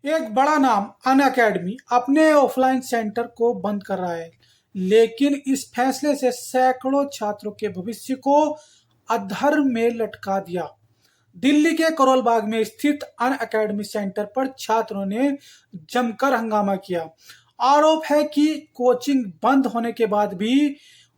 एक बड़ा नाम अनअकैडमी अपने ऑफलाइन सेंटर को बंद कर रहा है, लेकिन इस फैसले से सैकड़ों छात्रों के भविष्य को अधर में लटका दिया। दिल्ली के करोल बाग में स्थित अनअकैडमी सेंटर पर छात्रों ने जमकर हंगामा किया। आरोप है कि कोचिंग बंद होने के बाद भी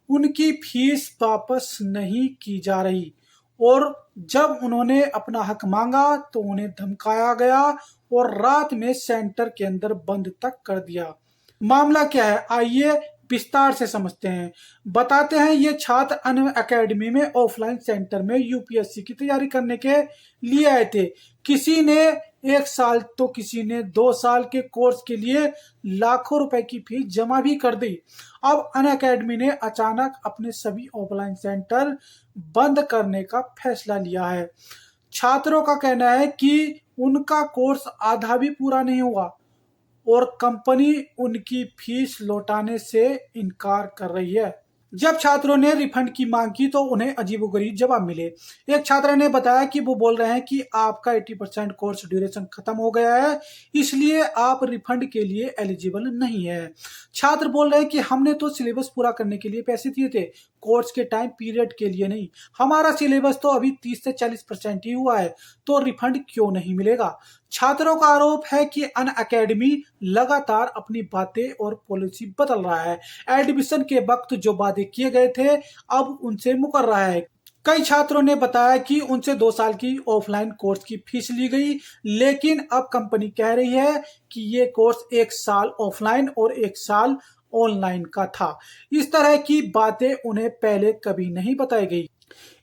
उनकी फीस वापस नहीं की जा रही और जब उन्होंने अपना हक मांगा तो उन्हें धमकाया गया और रात में सेंटर के अंदर बंद तक कर दिया। मामला क्या है, आइए विस्तार से समझते हैं। बताते हैं, ये छात्र अनअकैडमी में ऑफलाइन सेंटर में यूपीएससी की तैयारी करने के लिए आए थे। किसी ने 1 साल तो किसी ने 2 साल के कोर्स के लिए लाखों रुपए की फीस जमा भी कर दी। अब अनअकैडमी ने अचानक अपने सभी ऑफलाइन सेंटर बंद करने का फैसला लिया है। छात्रों का कहना है कि उनका कोर्स आधा भी पूरा नहीं हुआ और कंपनी उनकी फीस लौटाने से इनकार कर रही है। जब छात्रों ने रिफंड की मांग की तो उन्हें अजीबोगरीब जवाब मिले। एक छात्र ने बताया कि वो बोल रहे हैं कि आपका 80% कोर्स ड्यूरेशन खत्म हो गया है, इसलिए आप रिफंड के लिए एलिजिबल नहीं है। छात्र बोल रहे हैं कि हमने तो सिलेबस पूरा करने के लिए पैसे दिए थे, कोर्स के टाइम पीरियड के लिए नहीं। हमारा सिलेबस तो अभी 30 से 40% ही हुआ है, तो रिफंड क्यों नहीं मिलेगा। छात्रों का आरोप है कि अनअकैडमी लगातार अपनी बातें और पॉलिसी बदल रहा है। एडमिशन के वक्त जो वादे किए गए थे अब उनसे मुकर रहा है। कई छात्रों ने बताया कि उनसे 2 साल की ऑफलाइन कोर्स की फीस ली गई, लेकिन अब कंपनी कह रही है कि ये कोर्स 1 साल ऑफलाइन और 1 साल ऑनलाइन का था। इस तरह की बातें उन्हें पहले कभी नहीं बताई गई।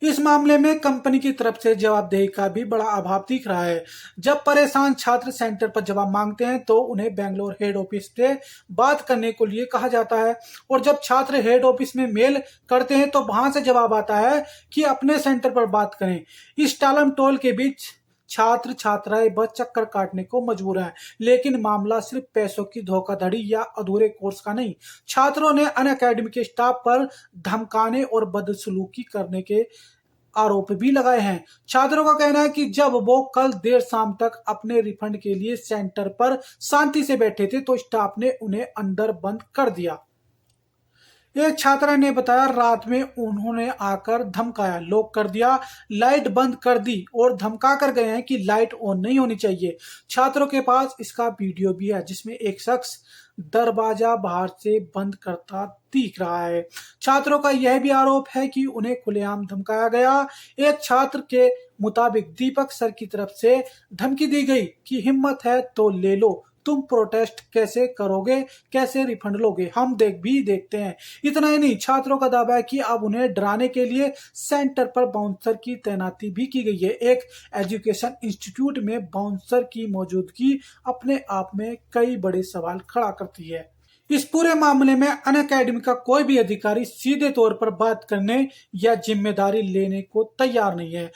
इस मामले में कंपनी की तरफ से जवाबदेही का भी बड़ा अभाव दिख रहा है। जब परेशान छात्र सेंटर पर जवाब मांगते हैं तो उन्हें बेंगलोर हेड ऑफिस से बात करने को लिए कहा जाता है और जब छात्र हेड ऑफिस में मेल करते हैं तो वहां से जवाब आता है कि अपने सेंटर पर बात करें। इस टालम टोल के बीच छात्र छात्राएं बस चक्कर काटने को मजबूर हैं, लेकिन मामला सिर्फ पैसों की धोखाधड़ी या अधूरे कोर्स का नहीं। छात्रों ने अनअकैडमी के स्टाफ पर धमकाने और बदसलूकी करने के आरोप भी लगाए हैं। छात्रों का कहना है कि जब वो कल देर शाम तक अपने रिफंड के लिए सेंटर पर शांति से बैठे थे तो स्टाफ ने उन्हें अंदर बंद कर दिया। एक छात्रा ने बताया, रात में उन्होंने आकर धमकाया, लॉक कर दिया, लाइट बंद कर दी और धमका कर गए हैं कि लाइट ऑन नहीं होनी चाहिए। छात्रों के पास इसका वीडियो भी है जिसमें एक शख्स दरवाजा बाहर से बंद करता दिख रहा है। छात्रों का यह भी आरोप है कि उन्हें खुलेआम धमकाया गया। एक छात्र के मुताबिक दीपक सर की तरफ से धमकी दी गई कि हिम्मत है तो ले लो, तुम प्रोटेस्ट कैसे करोगे, कैसे रिफंड लोगे, हम देखते हैं। इतना ही नहीं, छात्रों का दावा है कि अब उन्हें डराने के लिए सेंटर पर बाउंसर की तैनाती भी की गई है। एक एजुकेशन इंस्टीट्यूट में बाउंसर की मौजूदगी अपने आप में कई बड़े सवाल खड़ा करती है। इस पूरे मामले में अनअकैडमी का कोई भी अधिकारी सीधे तौर पर बात करने या जिम्मेदारी लेने को तैयार नहीं है।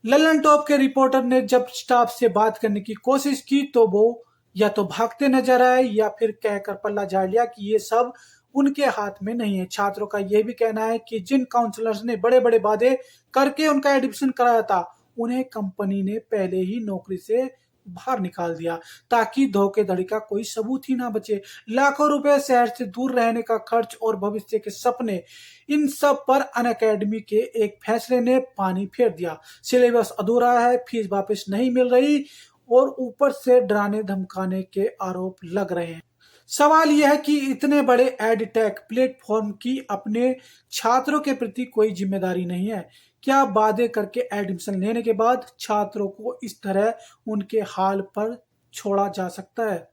लल्लन टॉप के रिपोर्टर ने जब स्टाफ से बात करने की कोशिश की तो वो या तो भागते नजर आए या फिर कहकर पल्ला झाड़ लिया कि ये सब उनके हाथ में नहीं है। छात्रों का यह भी कहना है कि जिन काउंसलर्स ने बड़े बड़े वादे करके उनका एडमिशन कराया था उन्हें कंपनी ने पहले ही नौकरी से बाहर निकाल दिया ताकि धोखेधड़ी का कोई सबूत ही ना बचे। लाखों रुपए शहर से दूर रहने का खर्च और भविष्य के सपने, इन सब पर अनअकैडमी के एक फैसले ने पानी फेर दिया। सिलेबस अधूरा है, फीस वापस नहीं मिल रही और ऊपर से डराने धमकाने के आरोप लग रहे हैं। सवाल यह है कि इतने बड़े एडटेक प्लेटफॉर्म की अपने छात्रों के प्रति कोई जिम्मेदारी नहीं है। क्या वादे करके एडमिशन लेने के बाद छात्रों को इस तरह उनके हाल पर छोड़ा जा सकता है?